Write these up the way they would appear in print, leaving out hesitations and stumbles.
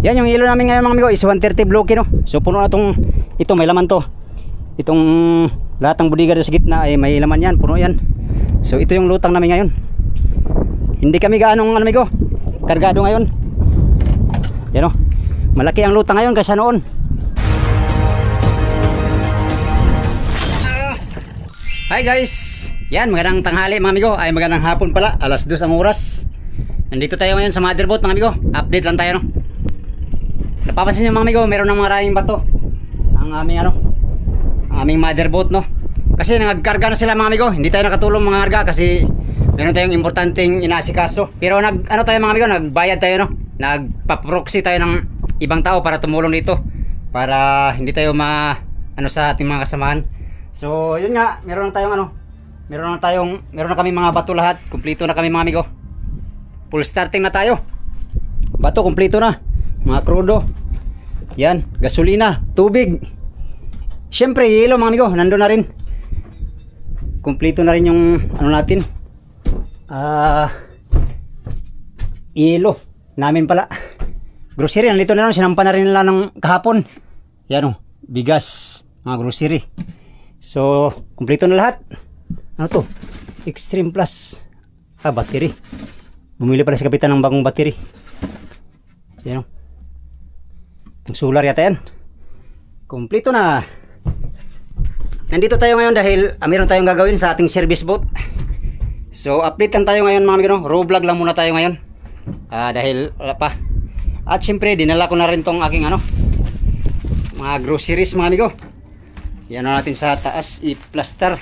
Yan yung ilo namin ngayon mga amigo is 130 bloke no. So puno na tong, ito may laman to. Itong lahat ng budiga sa gitna ay may laman yan, puno yan. So ito yung lutang namin ngayon. Hindi kami gaanong ano amigo, kargado ngayon. Yan o, malaki ang lutang ngayon kaysa noon. Hi guys, yan magandang tanghali mga amigo, ay magandang hapon pala, alas 2 ang oras. Nandito tayo ngayon sa motherboard mga amigo, update lang tayo no. Napapansin nyo mga amigo, meron ng maraming bato ang aming ano, ang aming motherboard no. Kasi nagkarga na sila mga amigo, hindi tayo nakatulong mga karga kasi meron tayong importanteng inaasikaso. Pero ano tayo mga amigo, nagbayad tayo no, nagpa-proxy tayo ng ibang tao para tumulong dito, para hindi tayo ano sa ating mga kasamahan. So yun nga, meron na kami mga bato lahat, kumpleto na kami mga amigo. Full starting na tayo. Bato kumpleto na, mga krudo. Yan, gasolina, tubig. Syempre, yelo mga amigo, nandun na rin. Kumpleto na rin yung ano natin. Yelo namin pala. Grocery, nandito na rin, sinampa na rin nila ng kahapon. Yan o, bigas, mga grocery. So, kumpleto na lahat. Ano to? Extreme Plus. Battery. Bumili pala si kapitan ng bagong battery. Yan o. Ang solar yata yan. Kumpleto na. Nandito tayo ngayon dahil meron tayong gagawin sa ating service boat. So, update lang tayo ngayon mga amigo. Raw vlog lang muna tayo ngayon. Dahil wala pa. At syempre, dinala ko na rin tong aking mga groceries mga amigo. Yan na natin sa taas, i-plaster.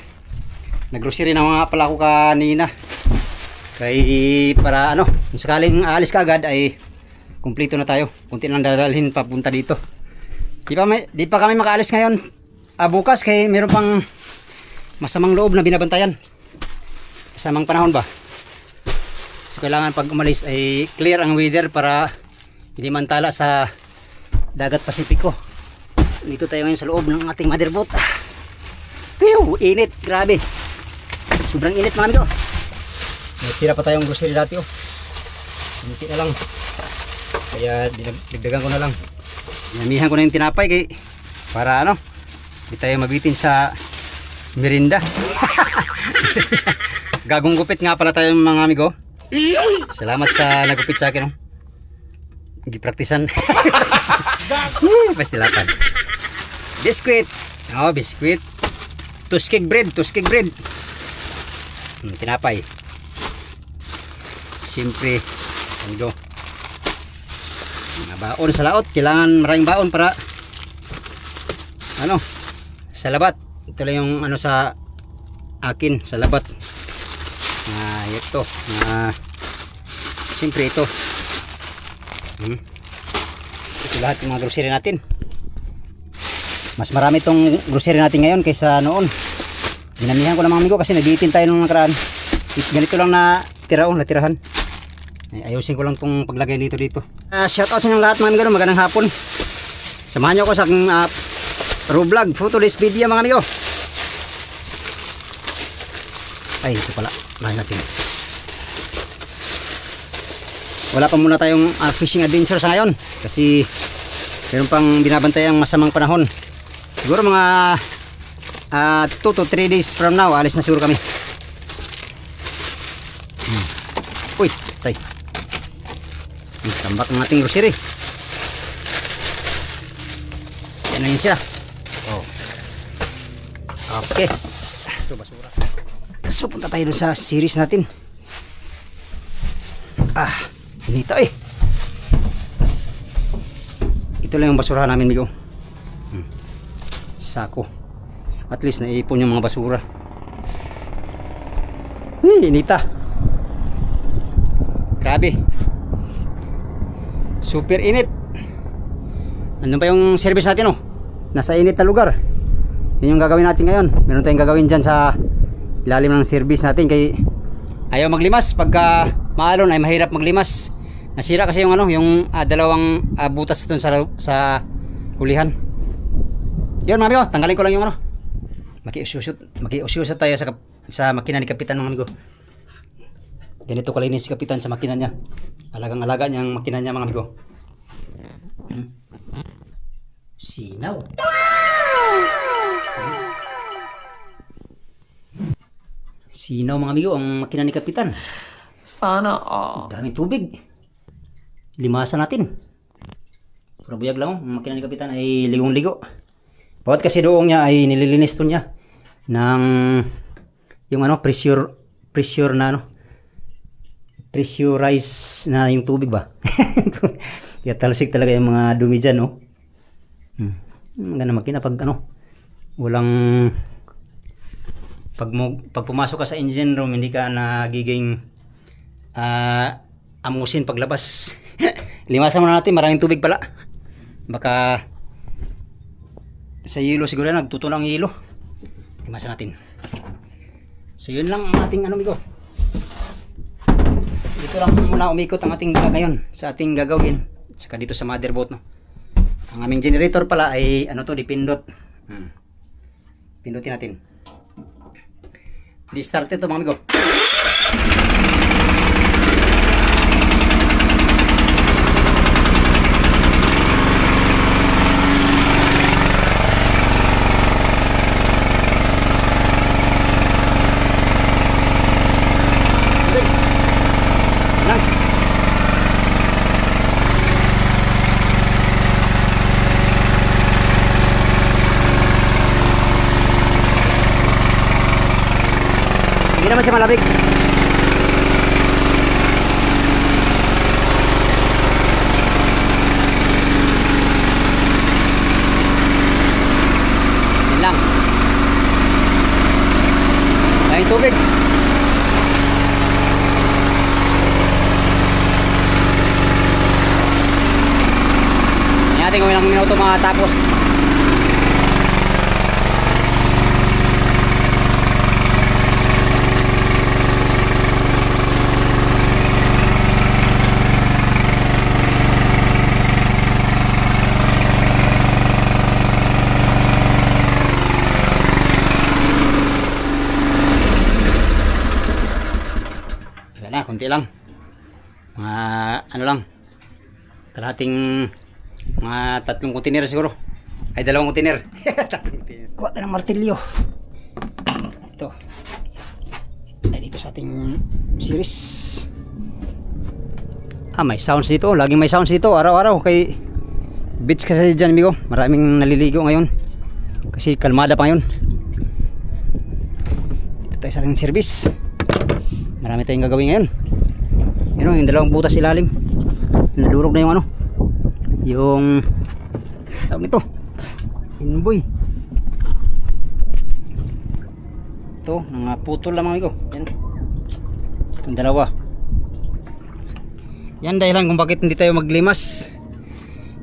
Nag-grocery na mga pala ako kanina. Para kung sakaling aalis ka agad ay kumpleto na tayo. Kunti lang dadalhin papunta dito. Di pa kami makaalis ngayon. Bukas kay meron pang masamang loob na binabantayan. Masamang panahon ba? So kailangan pag umalis ay clear ang weather para hindi mantala sa dagat Pasipiko. Dito tayo ngayon sa loob ng ating motherboard. Pew! Init! Grabe! Sobrang init mga amigo. May tira pa tayong grocery dati oh. Hindi na lang. Kaya dinagdagan ko na lang. Dinamihan ko na yung tinapay para hindi tayo mabitin sa merinda. Gagong gupit nga pala tayo mga amigo. Salamat sa nagupit sa akin gipraktisan. Pastilapan. Biskuit. Biskuit. Tuskeg bread. Tinapay. Siyempre, amigo. Mga baon sa laot. Kailangan maraming baon para sa labat. Ito lang yung sa akin sa labat. Ito. Siyempre ito. Ito lahat yung mga grocery natin. Mas marami tong grocery natin ngayon kaysa noon. Dinamihan ko na mga amigo kasi nabitin tayo nung nakaraan. Ganito lang na natirahan. Ayusin ko lang tong paglagay dito. Shout out sa inyong lahat mga amigo, magandang hapon. Samahan nyo ako sa aking raw vlog, photo list video mga amigo. Ay, ito pala. Lahat natin. Wala pa muna tayong fishing adventure sa ngayon kasi meron pang binabantayang masamang panahon. Siguro mga 2 to 3 days from now alis na siguro kami. Uy, tay. Tambak ng ating grocery. Yan na yun siya. Okay. Ito basura. So punta tayo dun sa series natin. Pinita Ito lang yung basura namin amigo. Sako. At least naipon yung mga basura. Inita. Grabe. Super init. Andun pa yung service natin nasa init na lugar. Yun yung gagawin natin ngayon. Meron tayong gagawin dyan sa ilalim ng service natin kay ayaw maglimas. Pagka maalon ay mahirap maglimas. Nasira kasi yung dalawang butas dun sa hulihan. Yun mga amigo, tanggalin ko lang yung makiusyusot tayo sa makina ni kapitan mga amigo. Ganito kalinis si kapitan sa makina niya. Alagang-alaga niya ang makina niya mga amigo. Sinaw. Sinaw mga amigo ang makina ni Kapitan. Sana all. Daming tubig. Limasan natin. Pero buyag lang ang makina ni Kapitan ay ligong-ligo. Bawat kasi doong niya ay nililinis to niya ng yung pressure na pressurize na yung tubig ba. Kaya talsik talaga yung mga dumi dyan, no? Maganda makina pag walang pag pumasok ka sa engine room, hindi ka nagiging amusin paglabas. Limasan muna natin, maraming tubig pala. Baka sa yelo siguro nagtutunaw ang yelo. Limasan natin. So yun lang ang ating amigo. Dito lang muna umikot ang ating vlog ngayon sa ating gagawin. Saka dito sa motherboard, no. Ang aming generator pala ay dipindot. Pindutin natin. Di-start ito mga amigo. Hindi naman siya malabig. Yan lang. Dahil tubig. Yan natin kung ilang minuto makatapos. Kunti lang, mga lang, kalahating mga 3 container siguro, ay 2 container. Kuha na ng martilyo ito ay dito sa ating series. May sounds dito, laging may sounds dito araw-araw kay beach kasi dyan amigo, maraming naliligo ngayon kasi kalmada pa ngayon. Dito tayo sa ating service. Marami tayong gagawin ngayon. Yung 2 butas ilalim. Nadurog na yung tawag nito, inboy. Ito, mga putol lang mga amigo. Yung 2. Yan dahilan kung bakit hindi tayo maglimas.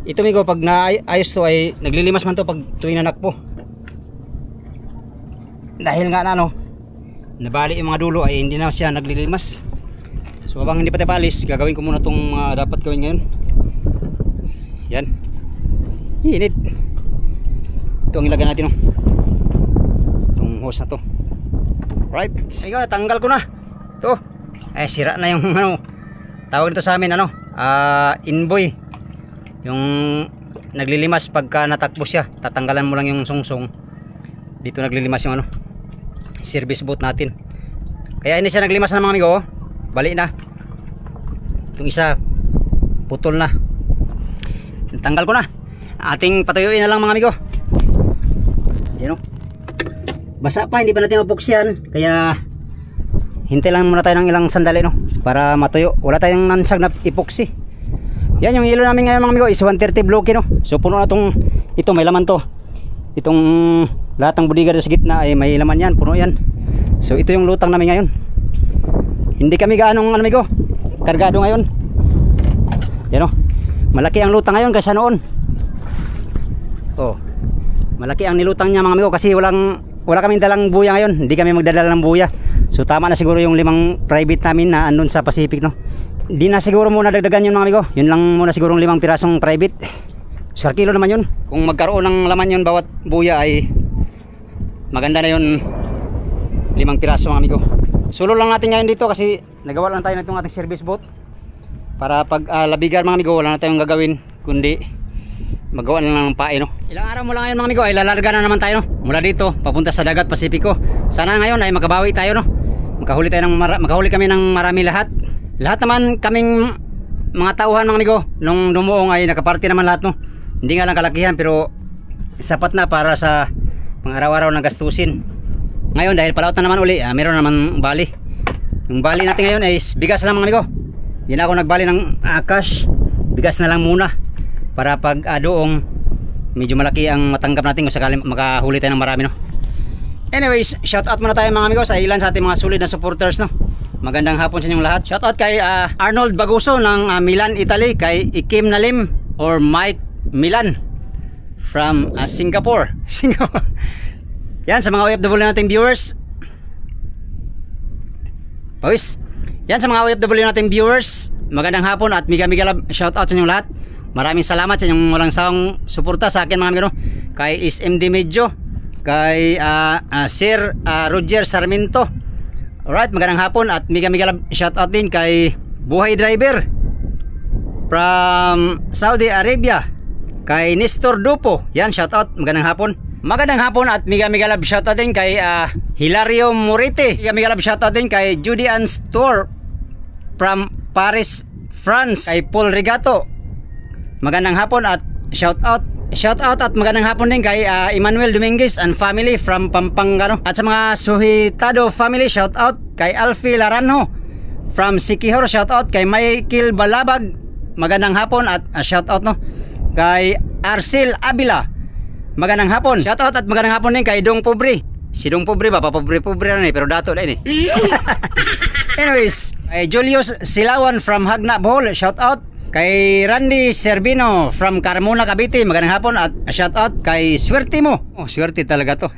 Ito amigo, pag naayos to ay naglilimas man to pag tuwing nanakpo. Dahil nga nabali yung mga dulo ay hindi na siya naglilimas. So habang hindi pa tayo paalis, gagawin ko muna itong dapat gawin ngayon. Yan, init. Ito ang ilagay natin itong hose na to. Right, ayun, natanggal ko na ito. Ay sira na yung tawag nito sa amin inboy. Yung naglilimas pagka natakbo siya, tatanggalan mo lang yung sungsong. Dito naglilimas yung service boat natin. Kaya hindi siya naglimas na mga amigo. Bali na. Itong isa putol na. Tanggal ko na. Ating patuyuin na lang mga amigo. Yan basa pa, hindi pa natin mapuksyan. Kaya hintay lang muna tayo ng ilang sandali para matuyo. Wala tayong nansag na epoxy. Yan yung ilo namin ngayon mga amigo is 130 bloke So puno na ito may laman to. Itong lahat ng budiga sa gitna ay may laman yan, puno yan. So ito yung lutang namin ngayon. Hindi kami gaanong amigo kargado ngayon. Yan malaki ang lutang ngayon kaysa noon. Malaki ang nilutang niya mga amigo kasi wala kaming dalang buya ngayon. Hindi kami magdadala ng buya. So tama na siguro yung 5 private namin na andun sa Pacific Hindi na siguro muna dagdagan yun mga amigo. Yun lang muna siguro 5 pirasong private. Sir kilo naman yun. Kung magkaroon ng laman yun bawat buya ay maganda na yun. 5 piraso mga amigo. Sulo lang natin ngayon dito kasi nagawa lang tayo na itong ating service boat. Para pag labigan mga amigo, wala na tayong gagawin kundi magawa na lang ng pae, no? Ilang araw mo lang ngayon mga amigo ay lalarga na naman tayo, no? Mula dito papunta sa dagat Pasipiko. Sana ngayon ay makabawi tayo, no? Makahuli kami ng marami lahat. Lahat naman kaming mga tauhan mga amigo nung dumuong ay nakaparty naman lahat, no? Hindi nga lang kalakihan pero sapat na para sa pang araw-araw na gastusin. Ngayon dahil palaot na naman uli, meron naman bali. Yung bali natin ngayon ay bigas lang mga amigo. Hindi na ako nagbali ng cash. Bigas na lang muna para pag doong medyo malaki ang matanggap natin kung sakali makahuli tayo ng marami, no? Anyways, shout out muna tayo mga amigo sa ilan sa ating mga solid na supporters, no? Magandang hapon sa inyong lahat. Shout out kay Arnold Baguso ng Milan, Italy, kay Ikim Nalim or Mike Milan from Singapore. Yan sa mga OFW nating viewers. Pawis. Yan sa mga OFW nating viewers. Magandang hapon at miga love. Shout out sa inyong lahat. Maraming salamat sa inyong walang sawang suporta sa akin mga amigo, no? Kay SMD Medyo, kay Sir Roger Sarmiento. Alright, magandang hapon at miga love. Shout out din kay Buhay Driver from Saudi Arabia, kay Nestor Dupo. Yan, shout out, magandang hapon. Magandang hapon at miga love. Shout out din kay Hilario Morite. Miga love. Shout out din kay Judy Ann Store from Paris, France, kay Paul Regato. Magandang hapon at shout out at magandang hapon din kay Emmanuel Dominguez and family from Pampanga, no? At sa mga Suhitado family, shout out kay Alfie Laranjo from Siquijor. Shout out kay Michael Balabag. Magandang hapon at shout out, no? Kay Arcel Avila. Magandang hapon. Shout out at magandang hapon din kay Dong Pobre. Si Dong Pobre ba? Papobre-pobre na pero dato na eh. Anyways, kay Julius Silawan from Hagna, Bohol. Shout out kay Randy Servino from Carmona, Cavite. Magandang hapon at shout out kay Swerte mo. Oh, swerte talaga to.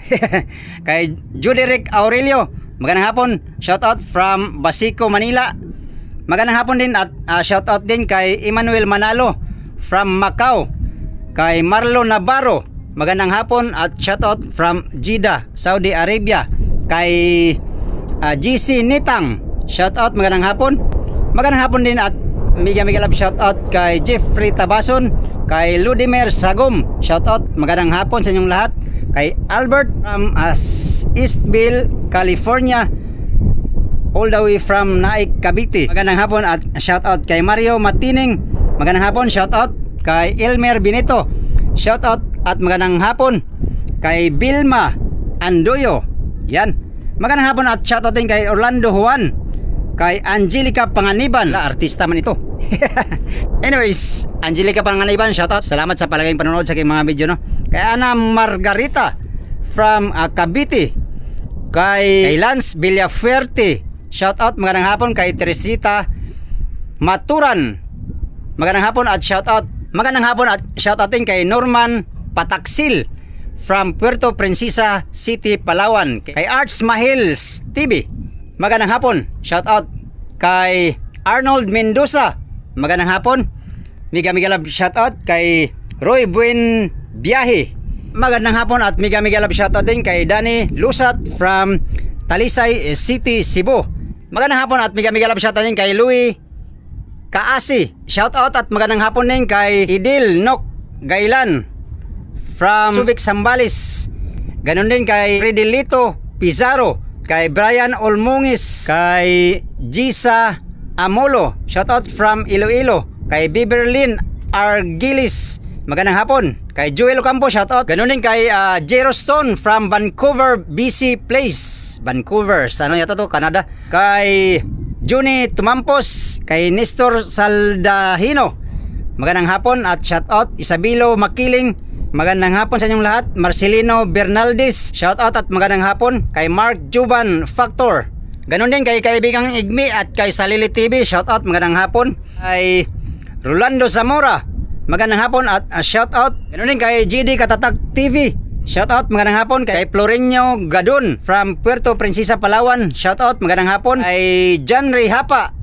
Kay Juderic Aurelio. Magandang hapon. Shout out from Basico, Manila. Magandang hapon din at shout out din kay Emmanuel Manalo from Macau. Kay Marlo Navarro. Magandang hapon at shout out from Jeddah, Saudi Arabia. Kay GC Nitang. Shout out, magandang hapon. Magandang hapon din at miga love. Shout out kay Jeffrey Tabason, kay Ludimer Sagom. Shout out, magandang hapon sa inyong lahat. Kay Albert from Eastville, California, all the way from Naik, Cavite. Magandang hapon at shout out kay Mario Matining. Magandang hapon. Shout out kay Elmer Benito. Shout out at magandang hapon kay Bilma Andoyo. Yan. Magandang hapon at shout out din kay Orlando Juan, kay Angelica Panganiban. Artista man ito. Anyways, Angelica Panganiban, shout out. Salamat sa palaging panonood sa aking mga video, no? Kay Ana Margarita from Cavite. Kay Lance Villafuerte. Shout out, magandang hapon. Kay Teresita Maturan. Magandang hapon at shout out. Magandang hapon at shout out din kay Norman Pataksil from Puerto Princesa City, Palawan. Kay Arts Mahils TV. Magandang hapon. Shout out kay Arnold Mendoza. Magandang hapon. Miga love. Shout out kay Roy Buen Biyahe. Magandang hapon at miga love. Shout out din kay Danny Lusat from Talisay City, Cebu. Magandang hapon at miga love. Shout out din kay Louie Kaasi. Shout out at magandang hapon din kay Idil Nok Gailan from Subic, Zambales. Ganon din kay Fredelito Pizarro, kay Brian Olmungis, kay Gisa Amolo. Shout out from Iloilo. Kay Biberlin Argilis. Magandang hapon. Kay Joel Ocampo, shout out. Ganon din kay Jero Stone from Vancouver, BC Place, Vancouver. Ano yata to? Canada. Kay Juni Tumampos, kay Nestor Saldahino. Magandang hapon at shout out. Isabelo Makiling. Magandang hapon sa inyong lahat. Marcelino Bernaldez, shout out at magandang hapon. Kay Mark Juban Factor. Ganon din kay kaibigang Igmi at kay Salili TV, shout out, magandang hapon. Kay Rolando Zamora, magandang hapon at shout out. Ganon din kay GD Katatak TV, shout out, magandang hapon. Kay Florencio Gadon from Puerto Princesa, Palawan, shout out, magandang hapon. Kay John Ray Hapa.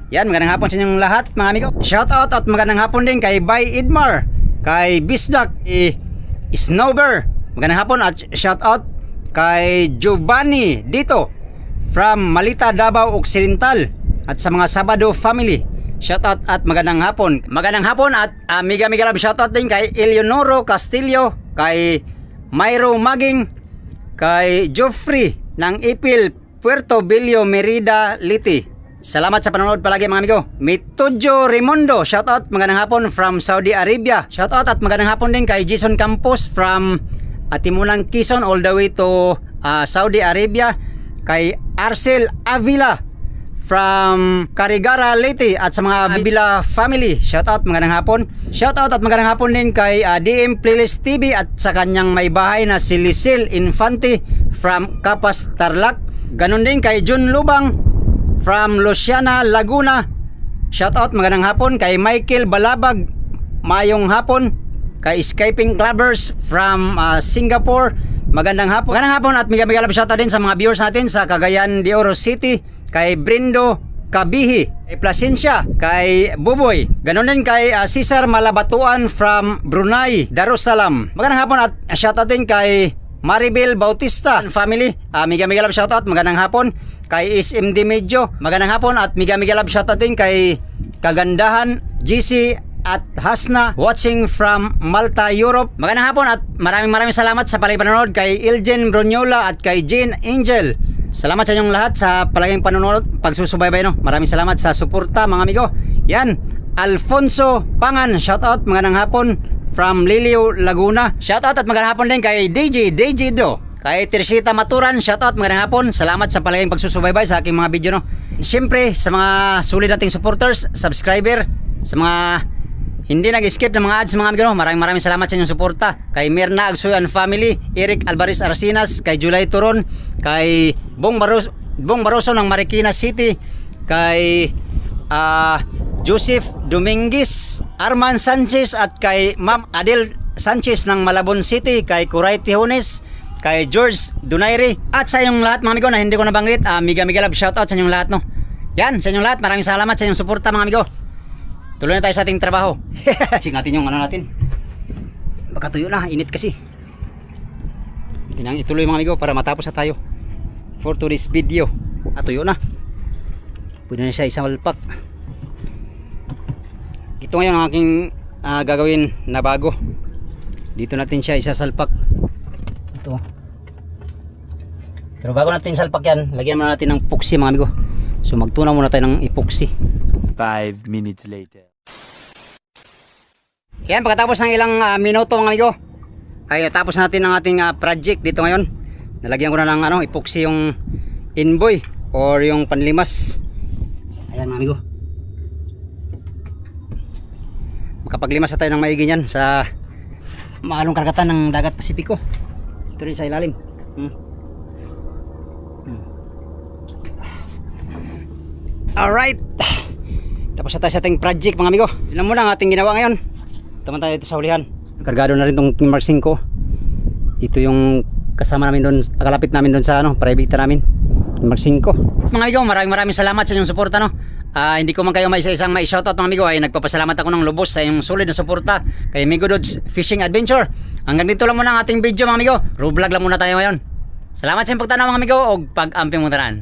Yan, magandang hapon sa inyong lahat mga amigo. Shout out at magandang hapon din kay Bay Idmar, kay Bisdak, kay Snowber. Magandang hapon at shout out kay Giovanni dito from Malita, Davao Occidental, at sa mga Sabado family. shoutout at magandang hapon. Magandang hapon at mega love shoutout din kay Eleonoro Castillo, kay Myro Maging, kay Joffrey ng Ipil, Puerto Bello, Merida, Liti. Salamat sa panonood palagi mga amigo. Mitujo Raimundo, shoutout, magandang hapon from Saudi Arabia. Shoutout at magandang hapon din kay Jason Campos from Atimunan, Quezon all the way to Saudi Arabia. Kay Arcel Avila from Carigara, Leyte at sa mga Avila family. Shoutout, magandang hapon. Shoutout at magandang hapon din kay DM Playlist TV at sa kanyang may bahay na si Lisel Infante from Capas, Tarlac. Ganon din kay Jun Lubang from Luciana, Laguna. Shoutout, magandang hapon kay Michael Balabag, mayong hapon. Kay Escaping Clubbers from Singapore, magandang hapon. Magandang hapon at mega love shoutout din sa mga viewers natin sa Cagayan de Oro City, kay Brindo Kabihi, kay Plasencia, kay Buboy. Ganon din kay Cesar Malabatuan from Brunei, Darussalam. Magandang hapon at shoutout din kay Maribel Bautista family. Mega love shoutout, magandang hapon. Kay SMD Medyo, magandang hapon at mega love shoutout din kay Kagandahan GC at Hasna watching from Malta, Europe. Magandang hapon at maraming salamat sa palaging panonood kay Iljen Bronyola at kay Jane Angel. Salamat sa inyong lahat sa palaging panonood, pagsusubaybay no. Maraming salamat sa suporta mga amigo. Yan, Alfonso Pangan, shoutout, magandang hapon from Liliu, Laguna. Shoutout at magandang hapon din kay DJ Do. Kay Teresita Maturan, shoutout, magandang hapon. Salamat sa palaging pagsusubaybay sa aking mga video no. Siyempre sa mga sulit nating supporters, subscriber, sa mga hindi nag-skip ng mga ads mga amigo, maraming salamat sa inyong suporta. Kay Mirna Agsuyan family, Eric Alvarez Arsinas, kay Julay Turon, kay Bong Baroso ng Marikina City, kay Joseph Dominguez, Arman Sanchez at kay Ma'am Adel Sanchez ng Malabon City, kay Kuray Tijones, kay George Donaire at sa inyong lahat mga amigo na hindi ko nabanggit. Mega love shoutout sa inyong lahat no. Yan, sa inyong lahat, maraming salamat sa inyong suporta mga amigo. Tuloy na tayo sa ating trabaho. Sing natin yung ano natin. Baka tuyo na, init kasi. Tinang ituloy mga amigo para matapos na tayo for today's video. Tuyo na. Pwede na siya isang walpak. Ito ngayon ang aking gagawin na bago. Dito natin siya isasalpak. Ito. Pero bago natin salpak yan, lagyan muna natin ng epoxy mga amigo. So magtunaw muna tayo ng epoxy. 5 minutes later. Yan, pagkatapos ng ilang minuto mga amigo, ay natapos natin ang ating project dito ngayon. Nalagyan ko na ng epoxy yung inboy or yung panlimas. Ayan mga amigo. Makapaglimas na tayo ng maigi niyan sa maalong karagatan ng dagat Pasipiko. Ito rin sa ilalim. Alright. Tapos na tayo sa ating project mga amigo. Ilan muna ang ating ginawa ngayon. Taman tayo dito sa hulihan. Kargado na rin itong Mark 5. Ito yung kasama namin doon, kalapit namin doon sa private namin. Mark 5. Mga amigo, maraming salamat sa inyong suporta no. Hindi ko man kayo isa-isang mai-shoutout mga amigo, ay nagpapasalamat ako ng lubos sa inyong solid na suporta kay Migo Dodge Fishing Adventure. Hanggang dito lang muna ang ating video mga amigo. Vlog lang muna tayo ngayon. Salamat sa inyong pagtanaw mga amigo o pag-amping mo tanan.